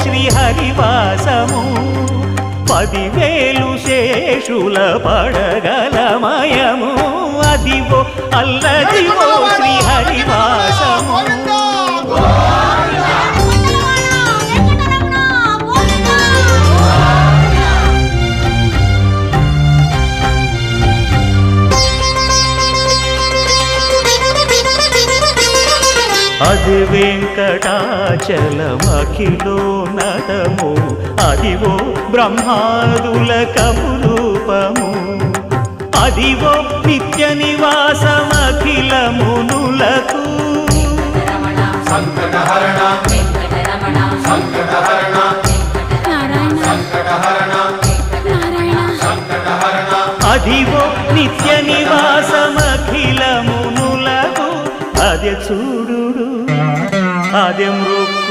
శ్రీహరివాసము 10,000 శేషుల పడగలమయము అదివో అల్లదివో శ్రీహరివాసము అది వెంకటాచలమఖిలో నటము అదివో బ్రహ్మాదుల కపురూపము అదివో నిత్య నివాసమఖిల మునులకు సంకటహరణ సంకటహరణ సంకటహరణ సంకటహరణ అదివో నిత్య నివాసమఖిల మునులకు అదే చూడు అదే మృక్కు